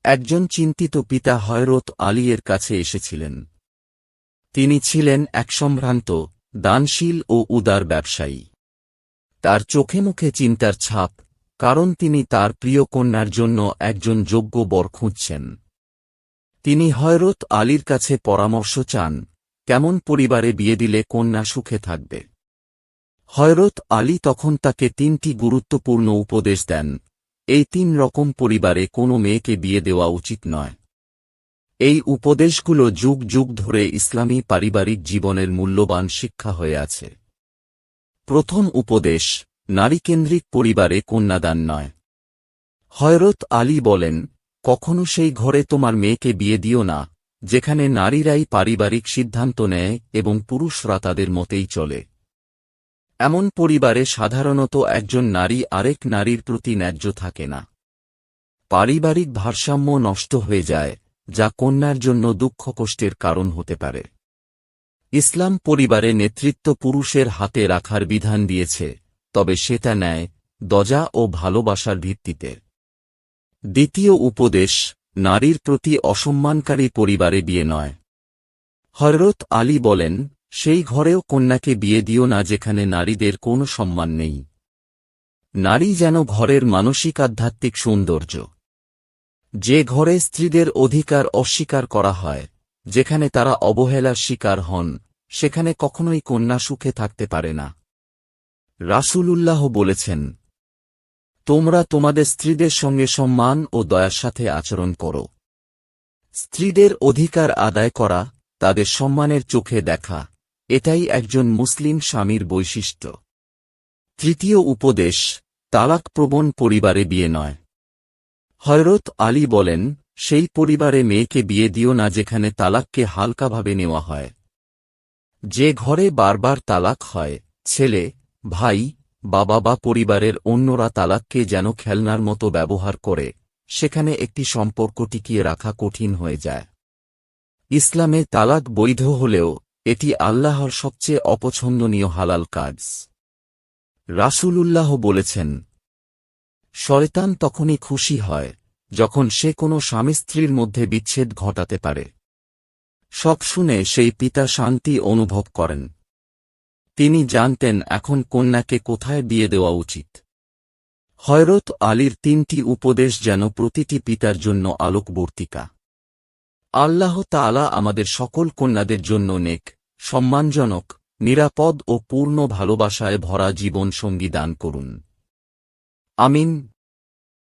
একজন চিন্তিত পিতা হযরত আলী এর কাছে এসেছিলেন। তিনি ছিলেন এক সম্ভ্রান্ত, দানশীল ও উদার ব্যবসায়ী। তার চোখে মুখে চিন্তার ছাপ, কারণ তিনি তার প্রিয় কন্যার জন্য একজন যোগ্য বর খুঁজছেন। তিনি হযরত আলীর কাছে পরামর্শ চান, কেমন পরিবারে বিয়ে দিলে কন্যা সুখে থাকবে। হযরত আলী তখন তাকে ৩টি গুরুত্বপূর্ণ উপদেশ দেন। এই ৩ রকম পরিবারে কোনো মেয়েকে বিয়ে দেওয়া উচিত নয়। এই উপদেশগুলো যুগ যুগ ধরে ইসলামী পারিবারিক জীবনের মূল্যবান শিক্ষা হয়ে আছে। প্রথম উপদেশ, নারীকেন্দ্রিক পরিবারে কন্যাদান নয়। হযরত আলী বলেন, কখনো সেই ঘরে তোমার মেয়েকে বিয়ে দিও না, যেখানে নারীরাই পারিবারিক সিদ্ধান্ত নেয় এবং পুরুষরা তাদের মতেই চলে। এমন পরিবারে সাধারণত একজন নারী আরেক নারীর প্রতি ন্যায্য থাকে না। পারিবারিক ভারসাম্য নষ্ট হয়ে যায়, যা কন্যার জন্য দুঃখ কষ্টের কারণ হতে পারে। ইসলাম পরিবারে নেতৃত্ব পুরুষের হাতে রাখার বিধান দিয়েছে, তবে সেটা ন্যায়, দয়া ও ভালোবাসার ভিত্তিতে। দ্বিতীয় উপদেশ, নারীর প্রতি অসম্মানকারী পরিবারে বিয়ে নয়। হযরত আলী বলেন, সেই ঘরেও কন্যাকে বিয়ে দিও না যেখানে নারীদের কোনো সম্মান নেই। নারী যেন ঘরের মানসিক আধ্যাত্মিক সৌন্দর্য। যে ঘরে স্ত্রীদের অধিকার অস্বীকার করা হয়, যেখানে তারা অবহেলার শিকার হন, সেখানে কখনোই কন্যা সুখে থাকতে পারে না। রাসূলুল্লাহ বলেছেন, তোমরা তোমাদের স্ত্রীদের সঙ্গে সম্মান ও দয়ার সাথে আচরণ করো। স্ত্রীদের অধিকার আদায় করা, তাদের সম্মানের চোখে দেখা, এটাই একজন মুসলিম স্বামীর বৈশিষ্ট্য। তৃতীয় উপদেশ, তালাকপ্রবণ পরিবারে বিয়ে নয়। হযরত আলী বলেন, সেই পরিবারে মেয়েকে বিয়ে দিও না যেখানে তালাককে হালকাভাবে নেওয়া হয়। যে ঘরে বারবার তালাক হয়, ছেলে, ভাই, বাবা বা পরিবারের অন্যরা তালাককে যেন খেলনার মতো ব্যবহার করে, সেখানে একটি সম্পর্ক টিকিয়ে রাখা কঠিন হয়ে যায়। ইসলামে তালাক বৈধ হলেও এটি আল্লাহর সবচেয়ে অপছন্দনীয় হালাল কাজ। রাসূলুল্লাহ বলেছেন, শয়তান তখনই খুশি হয় যখন সে কোনো স্বামী স্ত্রীর মধ্যে বিচ্ছেদ ঘটাতে পারে। সব শুনে সেই পিতা শান্তি অনুভব করেন। তিনি জানতেন এখন কন্যাকে কোথায় বিয়ে দেওয়া উচিত। হযরত আলীর ৩টি উপদেশ যেন প্রতিটি পিতার জন্য আলোকবর্তিকা। আল্লাহ তাআলা আমাদের সকল কন্যাদের জন্য নেক, সম্মানজনক, নিরাপদ ও পূর্ণ ভালোবাসায় ভরা জীবন সঙ্গী দান করুন। আমিন।